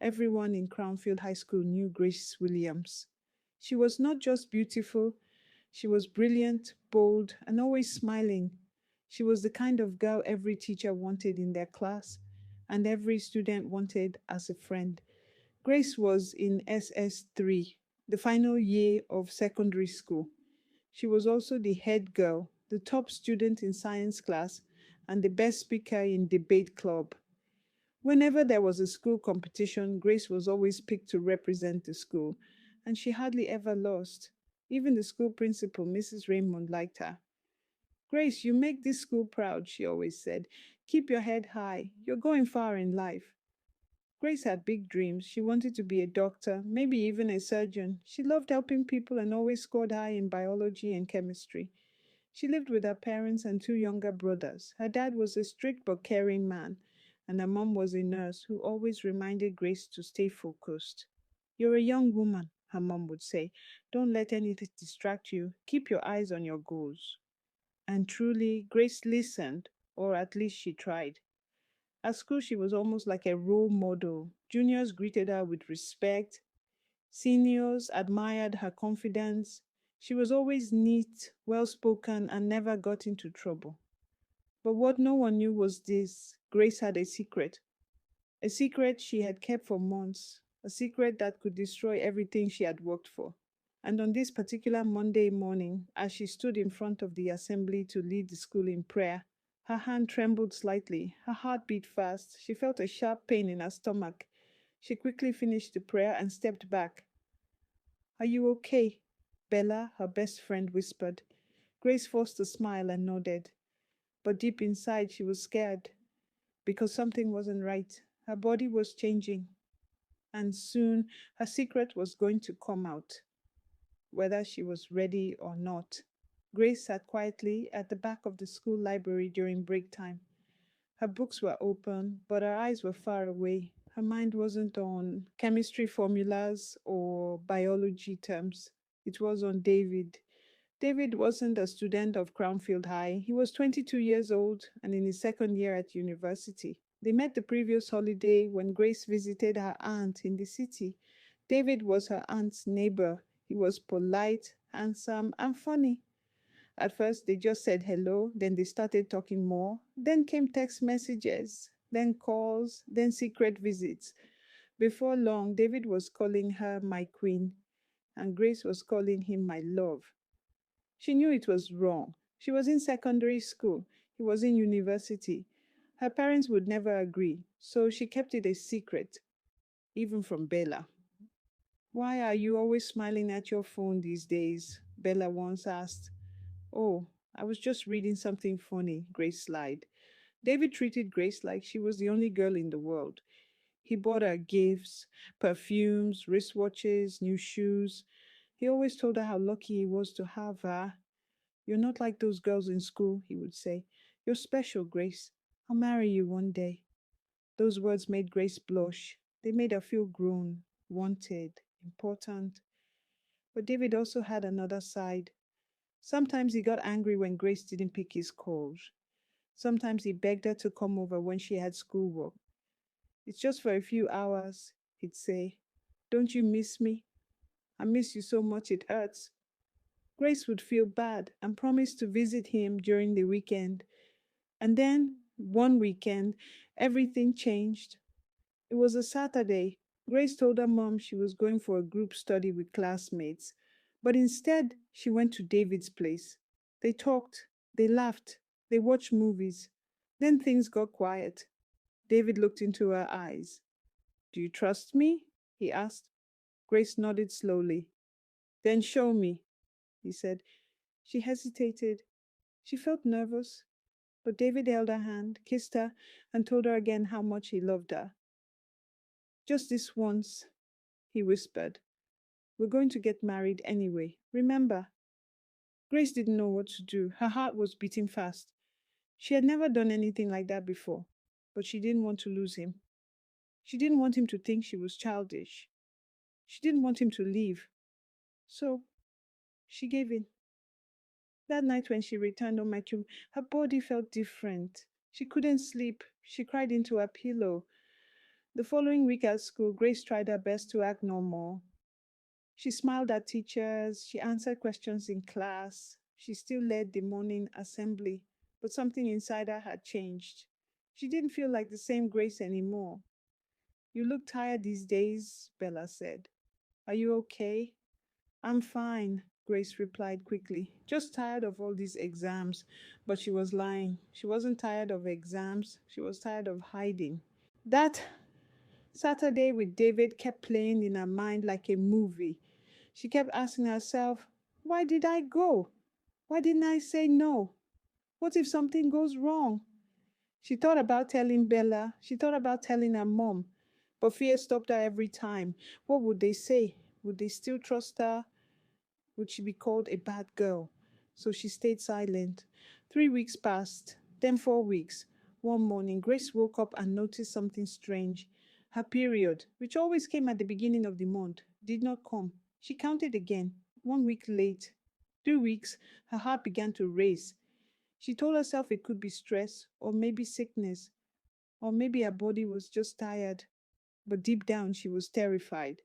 everyone in Crownfield High School knew Grace Williams. She was not just beautiful, she was brilliant, bold, and always smiling. She was the kind of girl every teacher wanted in their class and every student wanted as a friend. Grace was in SS3, the final year of secondary school. She was also the head girl, the top student in science class, and the best speaker in debate club. Whenever there was a school competition, Grace was always picked to represent the school, and she hardly ever lost. Even the school principal, Mrs. Raymond, liked her. Grace, you make this school proud, she always said. Keep your head high. You're going far in life. Grace had big dreams. She wanted to be a doctor, maybe even a surgeon. She loved helping people and always scored high in biology and chemistry. She lived with her parents and two younger brothers. Her dad was a strict but caring man, and her mom was a nurse who always reminded Grace to stay focused. You're a young woman, her mom would say. Don't let anything distract you. Keep your eyes on your goals. And truly, Grace listened, or at least she tried. At school, she was almost like a role model. Juniors greeted her with respect, seniors admired her confidence. She was always neat, well spoken, and never got into trouble. But what no one knew was this: Grace had a secret she had kept for months, a secret that could destroy everything she had worked for. And on this particular Monday morning, as she stood in front of the assembly to lead the school in prayer, her hand trembled slightly, her heart beat fast, she felt a sharp pain in her stomach. She quickly finished the prayer and stepped back. Are you okay? Bella, her best friend, whispered. Grace forced a smile and nodded. But deep inside, she was scared because something wasn't right. Her body was changing, and soon her secret was going to come out, whether she was ready or not. Grace sat quietly at the back of the school library during break time. Her books were open, but her eyes were far away. Her mind wasn't on chemistry formulas or biology terms. It was on David. David wasn't a student of Crownfield High. He was 22 years old and in his second year at university. They met the previous holiday when Grace visited her aunt in the city. David was her aunt's neighbor. He was polite, handsome, and funny. At first, they just said hello, then they started talking more. Then came text messages, then calls, then secret visits. Before long, David was calling her my queen, and Grace was calling him my love. She knew it was wrong. She was in secondary school, he was in university. Her parents would never agree, so she kept it a secret, even from Bella. Why are you always smiling at your phone these days? Bella once asked. Oh, I was just reading something funny, Grace lied. David treated Grace like she was the only girl in the world. He bought her gifts, perfumes, wristwatches, new shoes. He always told her how lucky he was to have her. You're not like those girls in school, he would say. You're special, Grace. I'll marry you one day. Those words made Grace blush. They made her feel grown, wanted, important. But David also had another side. Sometimes he got angry when Grace didn't pick his calls. Sometimes he begged her to come over when she had schoolwork. It's just for a few hours, he'd say. Don't you miss me? I miss you so much it hurts. Grace would feel bad and promise to visit him during the weekend. And then, one weekend, everything changed. It was a Saturday. Grace told her mom she was going for a group study with classmates, but instead, she went to David's place. They talked, they laughed, they watched movies. Then things got quiet. David looked into her eyes. Do you trust me? He asked. Grace nodded slowly. Then show me, he said. She hesitated. She felt nervous, but David held her hand, kissed her, and told her again how much he loved her. Just this once, he whispered. We're going to get married anyway. Remember? Grace didn't know what to do. Her heart was beating fast. She had never done anything like that before, but she didn't want to lose him. She didn't want him to think she was childish. She didn't want him to leave. So she gave in. That night when she returned home, her body felt different. She couldn't sleep. She cried into her pillow. The following week at school, Grace tried her best to act normal. She smiled at teachers, she answered questions in class, she still led the morning assembly, but something inside her had changed. She didn't feel like the same Grace anymore. You look tired these days, Bella said. Are you okay? I'm fine, Grace replied quickly. Just tired of all these exams. But she was lying. She wasn't tired of exams, she was tired of hiding. That Saturday with David kept playing in her mind like a movie. She kept asking herself, why did I go? Why didn't I say no? What if something goes wrong? She thought about telling Bella. She thought about telling her mom. But fear stopped her every time. What would they say? Would they still trust her? Would she be called a bad girl? So she stayed silent. 3 weeks passed, then 4 weeks. One morning, Grace woke up and noticed something strange. Her period, which always came at the beginning of the month, did not come. She counted again. 1 week late. 2 weeks, her heart began to race. She told herself it could be stress, or maybe sickness, or maybe her body was just tired. But deep down, she was terrified.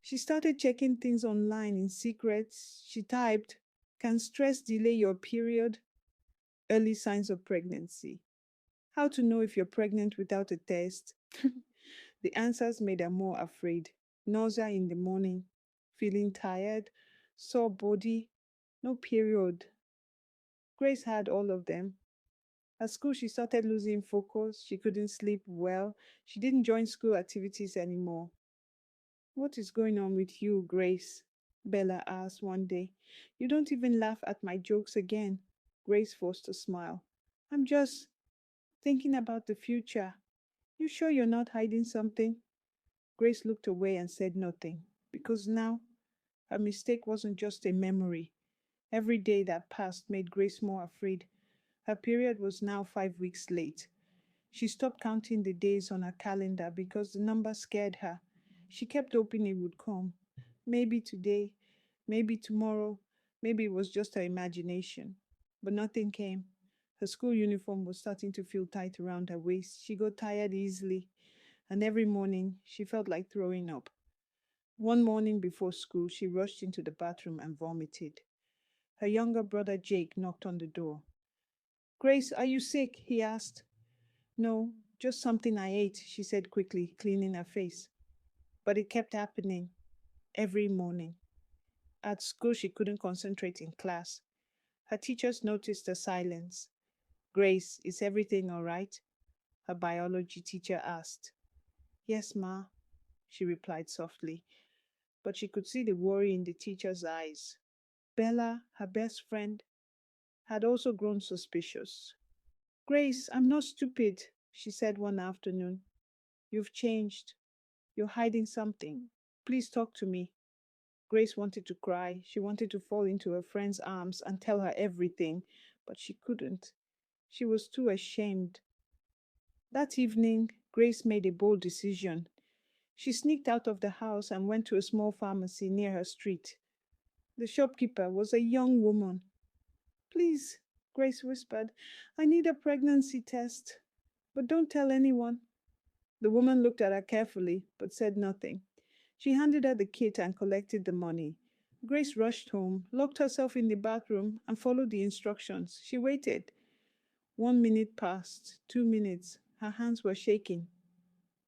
She started checking things online in secret. She typed, can stress delay your period? Early signs of pregnancy. How to know if you're pregnant without a test? The answers made her more afraid. Nausea in the morning, feeling tired, sore body, no period. Grace had all of them. At school, she started losing focus. She couldn't sleep well. She didn't join school activities anymore. What is going on with you, Grace? Bella asked one day. You don't even laugh at my jokes again. Grace forced a smile. I'm just thinking about the future. You sure you're not hiding something? Grace looked away and said nothing, because now her mistake wasn't just a memory. Every day that passed made Grace more afraid. Her period was now 5 weeks late. She stopped counting the days on her calendar because the number scared her. She kept hoping it would come. Maybe today, maybe tomorrow, maybe it was just her imagination. But nothing came. Her school uniform was starting to feel tight around her waist. She got tired easily, and every morning she felt like throwing up. One morning before school, she rushed into the bathroom and vomited. Her younger brother Jake knocked on the door. Grace, are you sick? He asked. No, just something I ate, she said quickly, cleaning her face. But it kept happening every morning. At school, she couldn't concentrate in class. Her teachers noticed the silence. Grace, is everything all right? Her biology teacher asked. Yes, ma, she replied softly, but she could see the worry in the teacher's eyes. Bella, her best friend, had also grown suspicious. Grace, I'm not stupid, she said one afternoon. You've changed. You're hiding something. Please talk to me. Grace wanted to cry. She wanted to fall into her friend's arms and tell her everything, but she couldn't. She was too ashamed. That evening, Grace made a bold decision. She sneaked out of the house and went to a small pharmacy near her street. The shopkeeper was a young woman. Please, Grace whispered, I need a pregnancy test, but don't tell anyone. The woman looked at her carefully, but said nothing. She handed her the kit and collected the money. Grace rushed home, locked herself in the bathroom, and followed the instructions. She waited. 1 minute passed, 2 minutes. Her hands were shaking.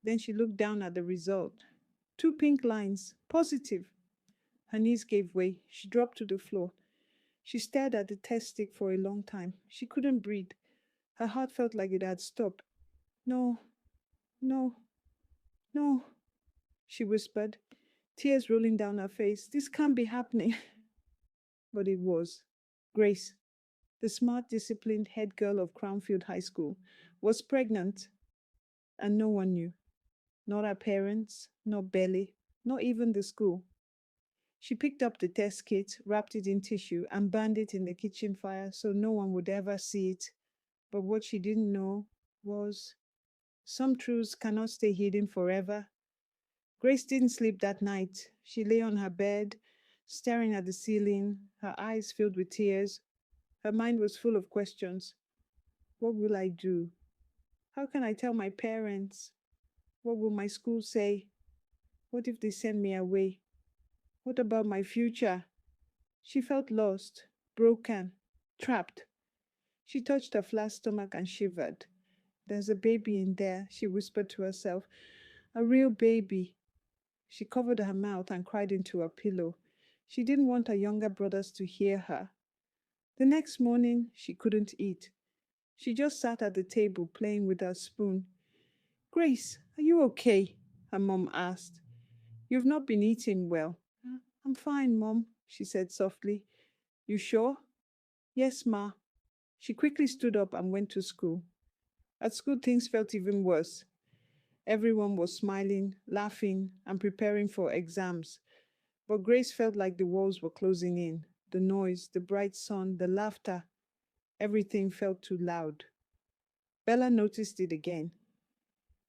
Then she looked down at the result. Two pink lines, positive. Her knees gave way. She dropped to the floor. She stared at the test stick for a long time. She couldn't breathe. Her heart felt like it had stopped. No, no, no, she whispered, tears rolling down her face. This can't be happening. But it was. Grace, the smart, disciplined head girl of Crownfield High School, was pregnant, and no one knew. Not her parents, not Belly, not even the school. She picked up the test kit, wrapped it in tissue, and burned it in the kitchen fire so no one would ever see it. But what she didn't know was some truths cannot stay hidden forever. Grace didn't sleep that night. She lay on her bed, staring at the ceiling, her eyes filled with tears. Her mind was full of questions. What will I do? How can I tell my parents? What will my school say? What if they send me away? What about my future? She felt lost, broken, trapped. She touched her flat stomach and shivered. There's a baby in there, she whispered to herself. A real baby. She covered her mouth and cried into her pillow. She didn't want her younger brothers to hear her. The next morning, she couldn't eat. She just sat at the table playing with her spoon. Grace, are you okay? Her mom asked. You've not been eating well. I'm fine, Mom, she said softly. You sure? Yes, Ma. She quickly stood up and went to school. At school, things felt even worse. Everyone was smiling, laughing, and preparing for exams. But Grace felt like the walls were closing in. The noise, the bright sun, the laughter, everything felt too loud. Bella noticed it again.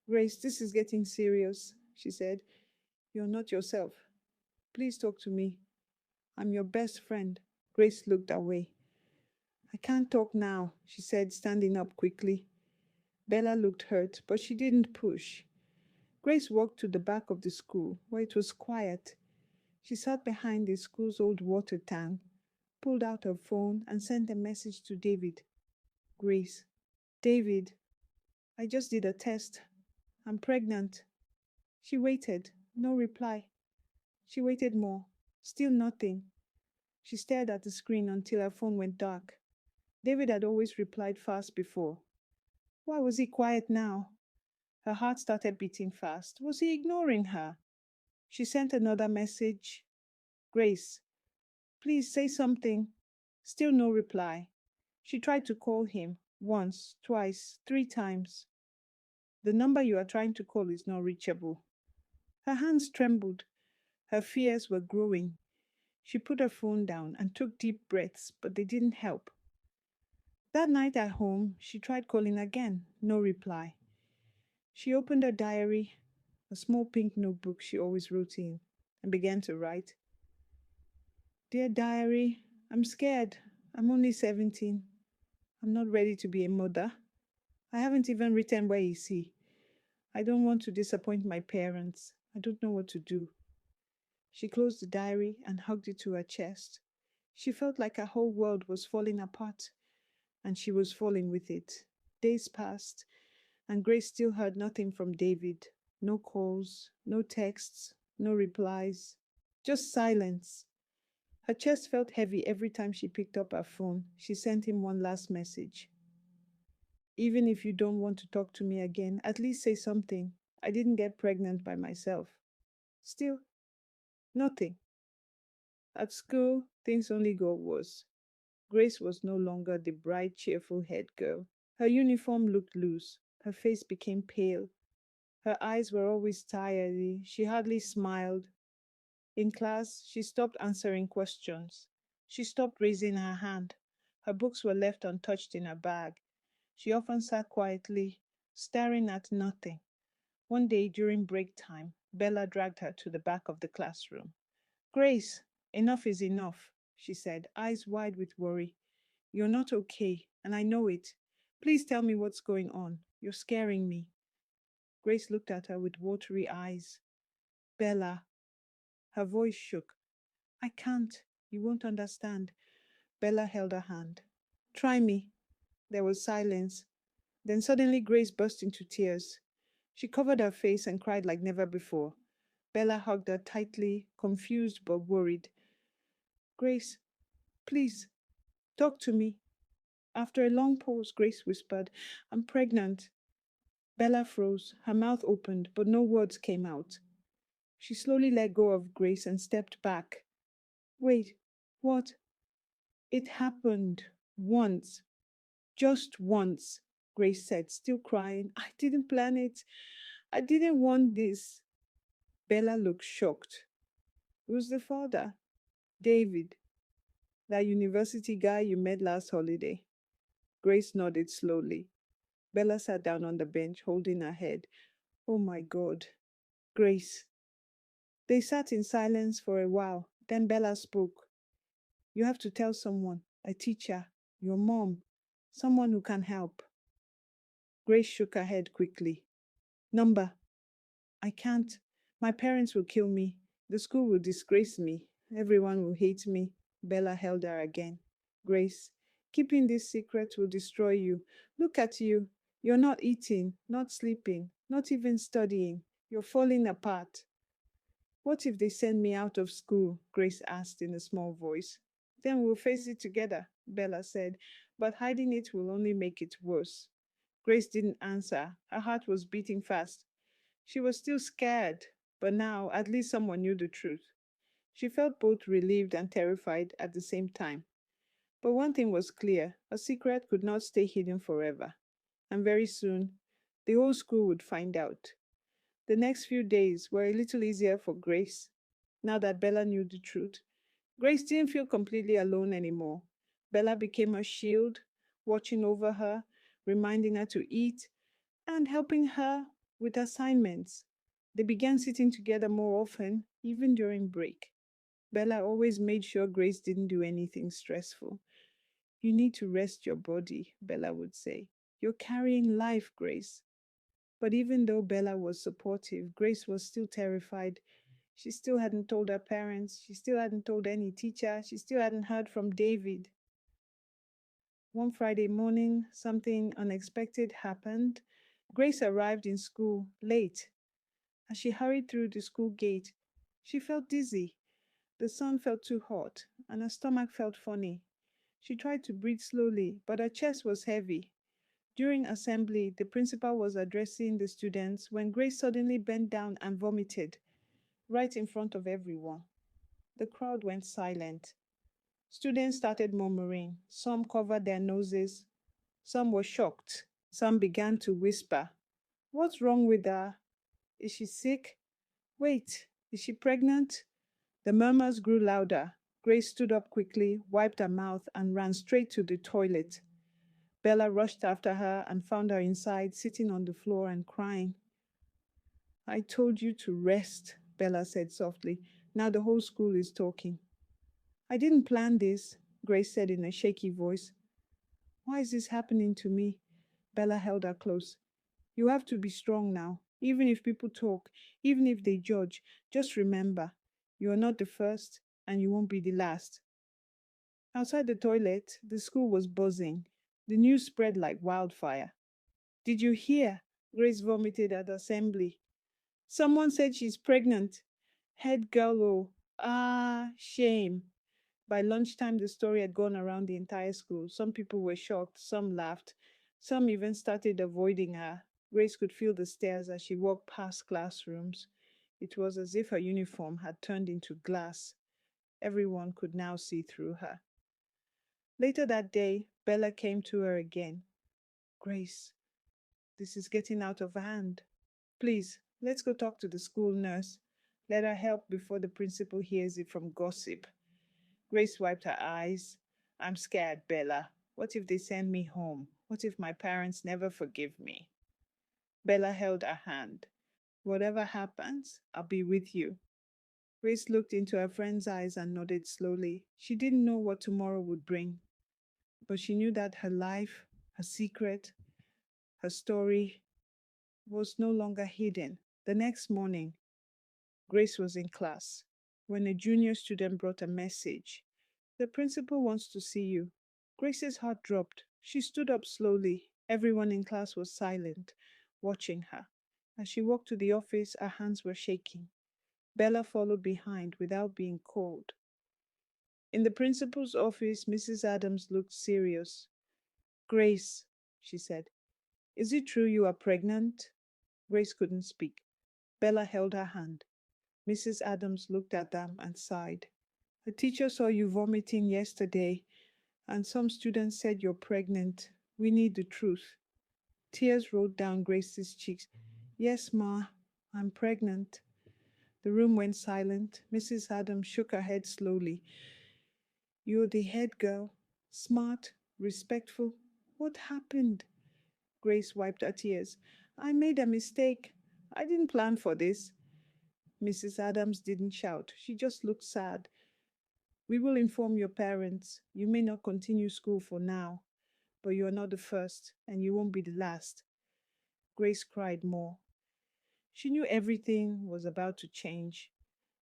Grace, this is getting serious, she said. You're not yourself. Please talk to me. I'm your best friend. Grace looked away. I can't talk now, she said, standing up quickly. Bella looked hurt, but she didn't push. Grace walked to the back of the school, where it was quiet. She sat behind the school's old water tank, pulled out her phone, and sent a message to David. Grace. David, I just did a test. I'm pregnant. She waited. No reply. She waited more. Still nothing. She stared at the screen until her phone went dark. David had always replied fast before. Why was he quiet now? Her heart started beating fast. Was he ignoring her? She sent another message. Grace, please say something. Still no reply. She tried to call him once, twice, 3 times. The number you are trying to call is not reachable. Her hands trembled. Her fears were growing. She put her phone down and took deep breaths, but they didn't help. That night at home, she tried calling again. No reply. She opened her diary, a small pink notebook she always wrote in, and began to write. Dear diary, I'm scared. I'm only 17. I'm not ready to be a mother. I haven't even written where is he. I don't want to disappoint my parents. I don't know what to do. She closed the diary and hugged it to her chest. She felt like her whole world was falling apart, and she was falling with it. Days passed, and Grace still heard nothing from David. No calls, no texts, no replies, just silence. Her chest felt heavy every time she picked up her phone. She sent him one last message. Even if you don't want to talk to me again, at least say something. I didn't get pregnant by myself. Still, nothing. At school, things only got worse. Grace was no longer the bright, cheerful head girl. Her uniform looked loose. Her face became pale. Her eyes were always tired. She hardly smiled. In class, she stopped answering questions. She stopped raising her hand. Her books were left untouched in her bag. She often sat quietly, staring at nothing. One day during break time, Bella dragged her to the back of the classroom. Grace, enough is enough, she said, eyes wide with worry. You're not okay, and I know it. Please tell me what's going on. You're scaring me. Grace looked at her with watery eyes. Bella. Her voice shook. I can't. You won't understand. Bella held her hand. Try me. There was silence. Then suddenly Grace burst into tears. She covered her face and cried like never before. Bella hugged her tightly, confused but worried. Grace, please, talk to me. After a long pause, Grace whispered, I'm pregnant. Bella froze. Her mouth opened, but no words came out. She slowly let go of Grace and stepped back. Wait, what? It happened once. Just once, Grace said, still crying. I didn't plan it. I didn't want this. Bella looked shocked. Who's the father? David, that university guy you met last holiday. Grace nodded slowly. Bella sat down on the bench, holding her head. Oh my God. Grace. They sat in silence for a while. Then Bella spoke. You have to tell someone, a teacher, your mom, someone who can help. Grace shook her head quickly. Number. I can't. My parents will kill me. The school will disgrace me. Everyone will hate me. Bella held her again. Grace, keeping this secret will destroy you. Look at you. You're not eating, not sleeping, not even studying. You're falling apart. What if they send me out of school? Grace asked in a small voice. Then we'll face it together, Bella said, but hiding it will only make it worse. Grace didn't answer. Her heart was beating fast. She was still scared, but now at least someone knew the truth. She felt both relieved and terrified at the same time. But one thing was clear: a secret could not stay hidden forever. And very soon, the whole school would find out. The next few days were a little easier for Grace, now that Bella knew the truth. Grace didn't feel completely alone anymore. Bella became her shield, watching over her, reminding her to eat, and helping her with assignments. They began sitting together more often, even during break. Bella always made sure Grace didn't do anything stressful. You need to rest your body, Bella would say. You're carrying life, Grace. But even though Bella was supportive, Grace was still terrified. She still hadn't told her parents. She still hadn't told any teacher. She still hadn't heard from David. One Friday morning, something unexpected happened. Grace arrived in school late. As she hurried through the school gate, she felt dizzy. The sun felt too hot, and her stomach felt funny. She tried to breathe slowly, but her chest was heavy. During assembly, the principal was addressing the students when Grace suddenly bent down and vomited right in front of everyone. The crowd went silent. Students started murmuring. Some covered their noses. Some were shocked. Some began to whisper, "What's wrong with her? Is she sick? Wait, is she pregnant?" The murmurs grew louder. Grace stood up quickly, wiped her mouth, and ran straight to the toilet. Bella rushed after her and found her inside, sitting on the floor and crying. "I told you to rest," Bella said softly. "Now the whole school is talking." "I didn't plan this," Grace said in a shaky voice. "Why is this happening to me?" Bella held her close. "You have to be strong now. Even if people talk, even if they judge, just remember, you are not the first and you won't be the last." Outside the toilet, the school was buzzing. The news spread like wildfire. "Did you hear?" Grace vomited at assembly. "Someone said she's pregnant. Head girl, oh. Ah, shame." By lunchtime, the story had gone around the entire school. Some people were shocked, some laughed, some even started avoiding her. Grace could feel the stares as she walked past classrooms. It was as if her uniform had turned into glass. Everyone could now see through her. Later that day, Bella came to her again. "Grace, this is getting out of hand. Please, let's go talk to the school nurse. Let her help before the principal hears it from gossip." Grace wiped her eyes. "I'm scared, Bella. What if they send me home? What if my parents never forgive me?" Bella held her hand. "Whatever happens, I'll be with you." Grace looked into her friend's eyes and nodded slowly. She didn't know what tomorrow would bring, but she knew that her life, her secret, her story was no longer hidden. The next morning, Grace was in class when a junior student brought a message. "The principal wants to see you." Grace's heart dropped. She stood up slowly. Everyone in class was silent, watching her. As she walked to the office, her hands were shaking. Bella followed behind without being called. In the principal's office, Mrs. Adams looked serious. "Grace," she said, "is it true you are pregnant?" Grace couldn't speak. Bella held her hand. Mrs. Adams looked at them and sighed. "The teacher saw you vomiting yesterday, and some students said you're pregnant. We need the truth." Tears rolled down Grace's cheeks. "Yes, Ma, I'm pregnant." The room went silent. Mrs. Adams shook her head slowly. "You're the head girl. Smart, respectful. What happened?" Grace wiped her tears. "I made a mistake. I didn't plan for this." Mrs. Adams didn't shout. She just looked sad. "We will inform your parents. You may not continue school for now, but you are not the first, and you won't be the last." Grace cried more. She knew everything was about to change.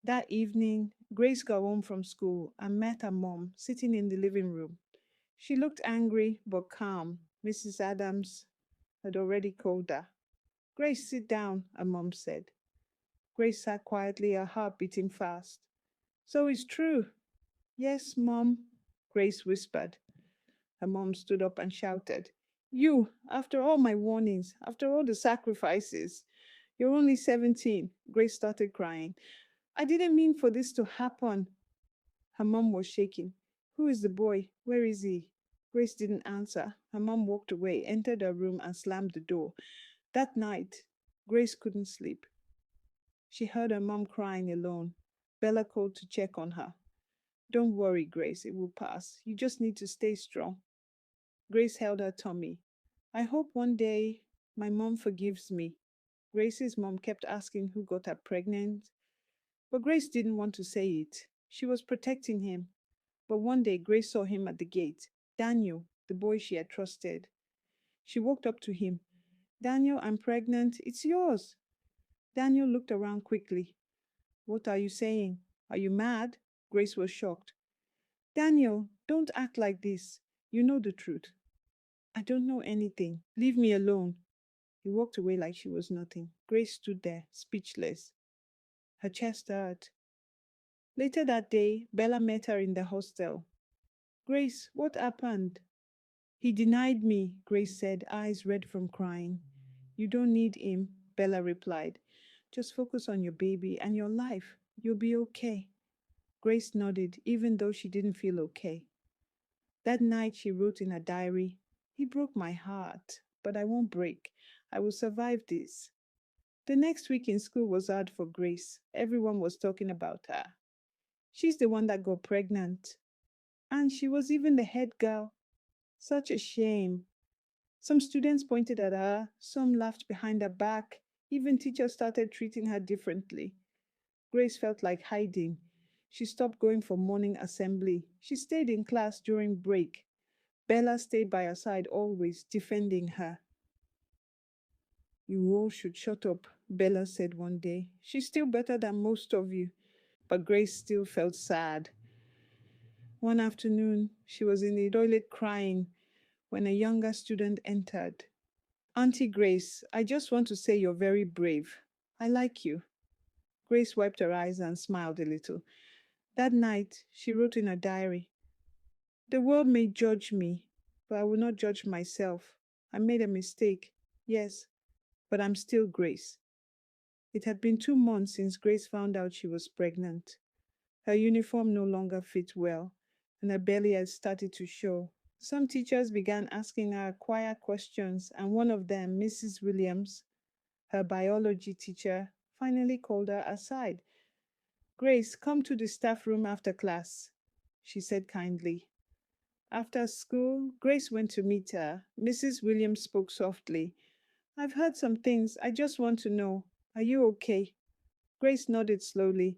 That evening, Grace got home from school and met her mom sitting in the living room. She looked angry but calm. Mrs. Adams had already called her. Grace, sit down, her mom said. Grace sat quietly, her heart beating fast. So it's true. Yes, Mom, Grace whispered. Her mom stood up and shouted, You, after all my warnings, after all the sacrifices, you're only 17. Grace started crying. I didn't mean for this to happen. Her mom was shaking. Who is the boy? Where is he? Grace didn't answer. Her mom walked away, entered her room, and slammed the door. That night, Grace couldn't sleep. She heard her mom crying alone. Bella called to check on her. Don't worry, Grace, it will pass. You just need to stay strong. Grace held her tummy. I hope one day my mom forgives me. Grace's mom kept asking who got her pregnant, but Grace didn't want to say it. She was protecting him. But one day Grace saw him at the gate. Daniel, the boy she had trusted. She walked up to him. Daniel, I'm pregnant. It's yours. Daniel looked around quickly. What are you saying? Are you mad? Grace was shocked. Daniel, don't act like this. You know the truth. I don't know anything. Leave me alone. He walked away like she was nothing. Grace stood there, speechless. Her chest hurt. Later that day, Bella met her in the hostel. Grace, what happened? He denied me, Grace said, eyes red from crying. You don't need him, Bella replied. Just focus on your baby and your life. You'll be okay. Grace nodded, even though she didn't feel okay. That night she wrote in her diary, He broke my heart, but I won't break. I will survive this. The next week in school was hard for Grace. Everyone was talking about her. She's the one that got pregnant. And she was even the head girl. Such a shame. Some students pointed at her, some laughed behind her back. Even teachers started treating her differently. Grace felt like hiding. She stopped going for morning assembly. She stayed in class during break. Bella stayed by her side always, defending her. You all should shut up, Bella said one day. She's still better than most of you. But Grace still felt sad. One afternoon, she was in the toilet crying when a younger student entered. Auntie Grace, I just want to say you're very brave. I like you. Grace wiped her eyes and smiled a little. That night, she wrote in her diary, The world may judge me, but I will not judge myself. I made a mistake, yes, but I'm still Grace. It had been 2 months since Grace found out she was pregnant. Her uniform no longer fit well, and her belly had started to show. Some teachers began asking her quiet questions, and one of them, Mrs. Williams, her biology teacher, finally called her aside. Grace, come to the staff room after class, she said kindly. After school, Grace went to meet her. Mrs. Williams spoke softly. I've heard some things. I just want to know. Are you okay? Grace nodded slowly.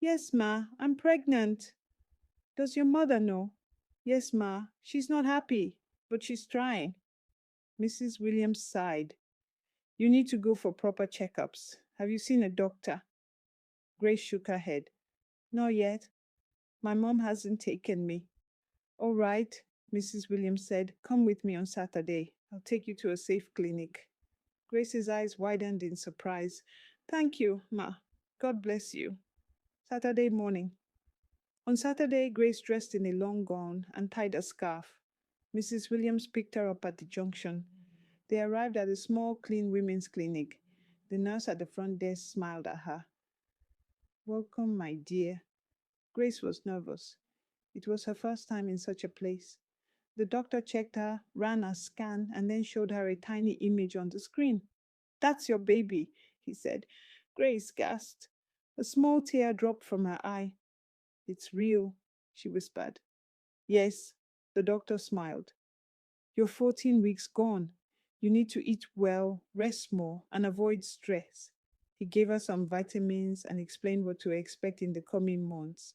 Yes, Ma, I'm pregnant. Does your mother know? Yes, Ma. She's not happy, but she's trying. Mrs. Williams sighed. You need to go for proper checkups. Have you seen a doctor? Grace shook her head. Not yet. My mom hasn't taken me. All right, Mrs. Williams said. Come with me on Saturday. I'll take you to a safe clinic. Grace's eyes widened in surprise. Thank you, Ma. God bless you. Saturday morning. On Saturday, Grace dressed in a long gown and tied a scarf. Mrs. Williams picked her up at the junction. They arrived at a small, clean women's clinic. The nurse at the front desk smiled at her. Welcome, my dear. Grace was nervous. It was her first time in such a place. The doctor checked her, ran a scan, and then showed her a tiny image on the screen. That's your baby, he said. Grace gasped. A small tear dropped from her eye. It's real, she whispered. Yes, the doctor smiled. You're 14 weeks gone. You need to eat well, rest more, and avoid stress. He gave her some vitamins and explained what to expect in the coming months.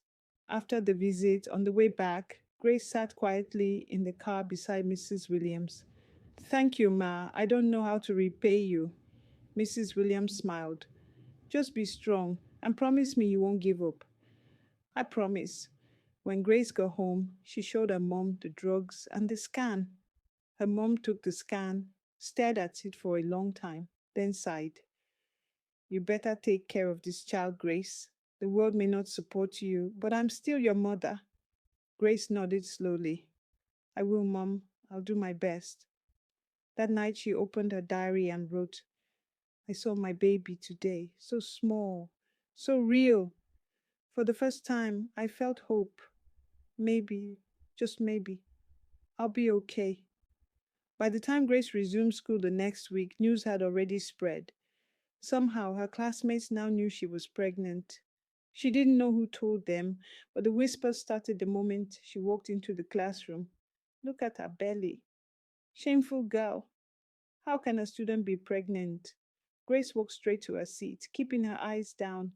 After the visit, on the way back, Grace sat quietly in the car beside Mrs. Williams. Thank you, Ma. I don't know how to repay you. Mrs. Williams smiled. Just be strong and promise me you won't give up. I promise. When Grace got home, she showed her mom the drugs and the scan. Her mom took the scan, stared at it for a long time, then sighed. You better take care of this child, Grace. The world may not support you, but I'm still your mother. Grace nodded slowly. I will, Mom. I'll do my best. That night she opened her diary and wrote, I saw my baby today, so small, so real. For the first time, I felt hope. Maybe, just maybe, I'll be okay. By the time Grace resumed school the next week, news had already spread. Somehow, her classmates now knew she was pregnant. She didn't know who told them, but the whispers started the moment she walked into the classroom. Look at her belly. Shameful girl. How can a student be pregnant? Grace walked straight to her seat, keeping her eyes down.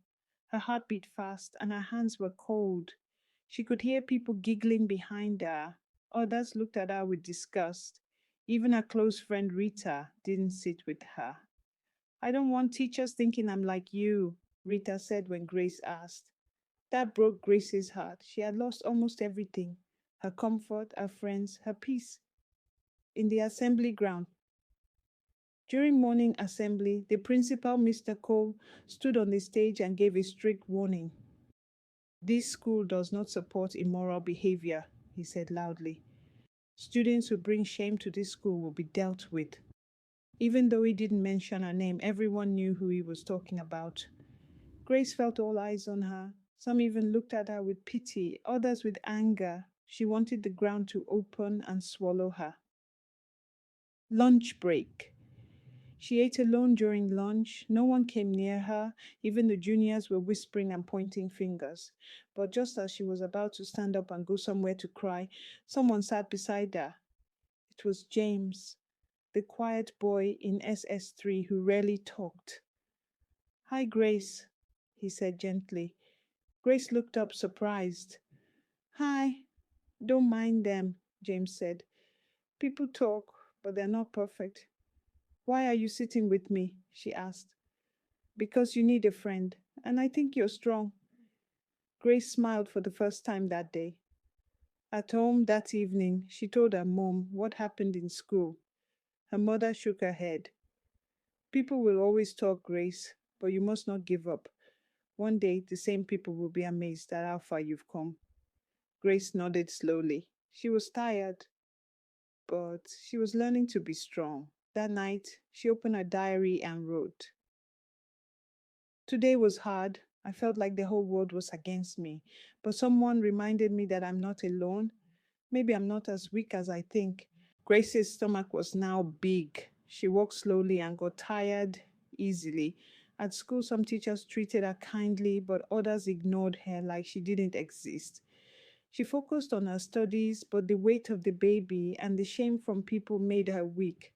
Her heart beat fast, and her hands were cold. She could hear people giggling behind her. Others looked at her with disgust. Even her close friend Rita didn't sit with her. I don't want teachers thinking I'm like you, Rita said when Grace asked. That broke Grace's heart. She had lost almost everything: her comfort, her friends, her peace. In the assembly ground, during morning assembly, the principal, Mr. Cole, stood on the stage and gave a strict warning. This school does not support immoral behavior, he said loudly. Students who bring shame to this school will be dealt with. Even though he didn't mention her name, everyone knew who he was talking about. Grace felt all eyes on her. Some even looked at her with pity, others with anger. She wanted the ground to open and swallow her. Lunch break. She ate alone during lunch. No one came near her. Even the juniors were whispering and pointing fingers. But just as she was about to stand up and go somewhere to cry, someone sat beside her. It was James, the quiet boy in SS3 who rarely talked. Hi, Grace, he said gently. Grace looked up, surprised. Hi, don't mind them, James said. People talk, but they're not perfect. Why are you sitting with me? She asked. Because you need a friend, and I think you're strong. Grace smiled for the first time that day. At home that evening, she told her mom what happened in school. Her mother shook her head. People will always talk, Grace, but you must not give up. One day, the same people will be amazed at how far you've come. Grace nodded slowly. She was tired, but she was learning to be strong. That night, she opened her diary and wrote, Today was hard. I felt like the whole world was against me, but someone reminded me that I'm not alone. Maybe I'm not as weak as I think. Grace's stomach was now big. She walked slowly and got tired easily. At school, some teachers treated her kindly, but others ignored her like she didn't exist. She focused on her studies, but the weight of the baby and the shame from people made her weak.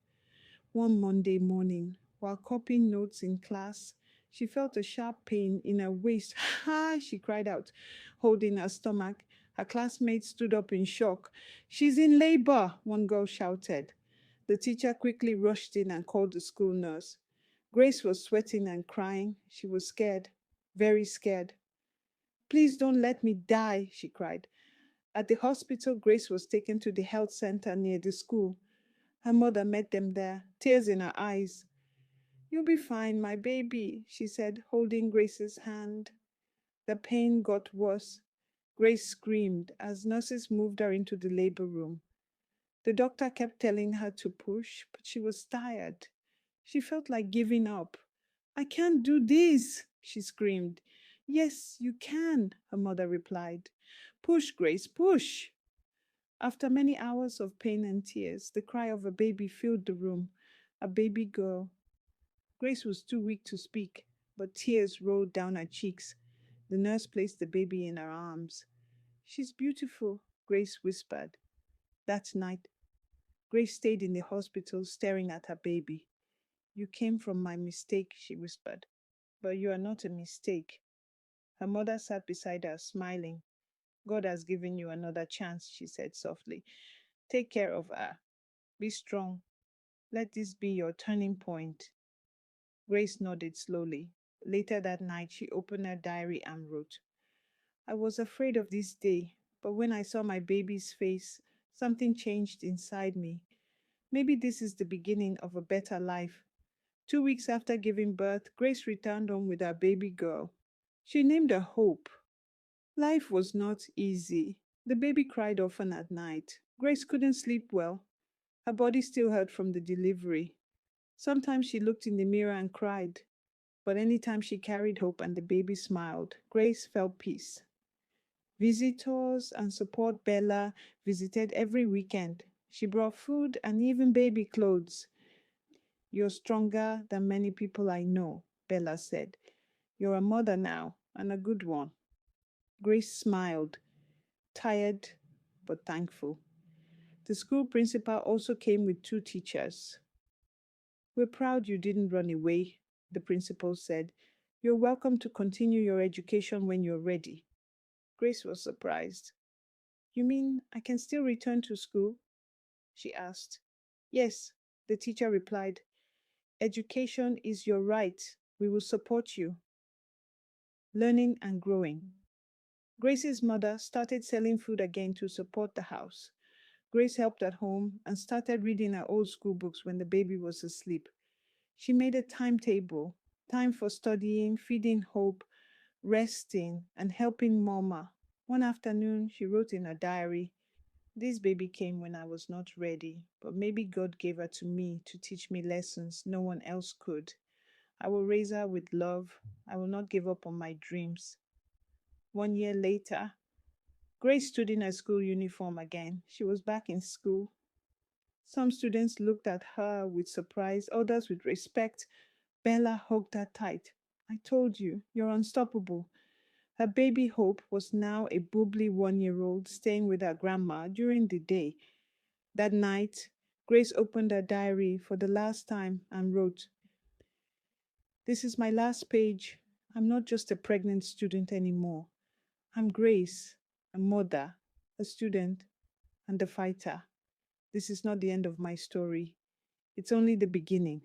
One Monday morning, while copying notes in class, she felt a sharp pain in her waist. Ha! She cried out, holding her stomach. Her classmates stood up in shock. She's in labor, one girl shouted. The teacher quickly rushed in and called the school nurse. Grace was sweating and crying. She was scared, very scared. Please don't let me die, she cried. At the hospital, Grace was taken to the health center near the school. Her mother met them there, tears in her eyes. You'll be fine, my baby, she said, holding Grace's hand. The pain got worse. Grace screamed as nurses moved her into the labor room. The doctor kept telling her to push, but she was tired. She felt like giving up. I can't do this, she screamed. Yes, you can, her mother replied. Push, Grace, push. After many hours of pain and tears, the cry of a baby filled the room. A baby girl. Grace was too weak to speak, but tears rolled down her cheeks. The nurse placed the baby in her arms. She's beautiful, Grace whispered. That night, Grace stayed in the hospital staring at her baby. You came from my mistake, she whispered. But you are not a mistake. Her mother sat beside her, smiling. God has given you another chance, she said softly. Take care of her. Be strong. Let this be your turning point. Grace nodded slowly. Later that night, she opened her diary and wrote, I was afraid of this day, but when I saw my baby's face, something changed inside me. Maybe this is the beginning of a better life. 2 weeks after giving birth, Grace returned home with her baby girl. She named her Hope. Life was not easy. The baby cried often at night. Grace couldn't sleep well. Her body still hurt from the delivery. Sometimes she looked in the mirror and cried, but anytime she carried Hope and the baby smiled, Grace felt peace. Visitors and support Bella visited every weekend. She brought food and even baby clothes. You're stronger than many people I know, Bella said. You're a mother now, and a good one. Grace smiled, tired but thankful. The school principal also came with 2 teachers. We're proud you didn't run away, the principal said. You're welcome to continue your education when you're ready. Grace was surprised. You mean I can still return to school? She asked. Yes, the teacher replied. Education is your right. We will support you. Learning and growing. Grace's mother started selling food again to support the house. Grace helped at home and started reading her old school books when the baby was asleep. She made a timetable, time for studying, feeding Hope, resting, and helping Mama. One afternoon, she wrote in her diary, this baby came when I was not ready, but maybe God gave her to me to teach me lessons no one else could. I will raise her with love. I will not give up on my dreams. 1 year later, Grace stood in her school uniform again. She was back in school. Some students looked at her with surprise, others with respect. Bella hugged her tight. I told you, you're unstoppable. Her baby Hope was now a bubbly 1 year old staying with her grandma during the day. That night, Grace opened her diary for the last time and wrote, this is my last page. I'm not just a pregnant student anymore. I'm Grace, a mother, a student, and a fighter. This is not the end of my story. It's only the beginning.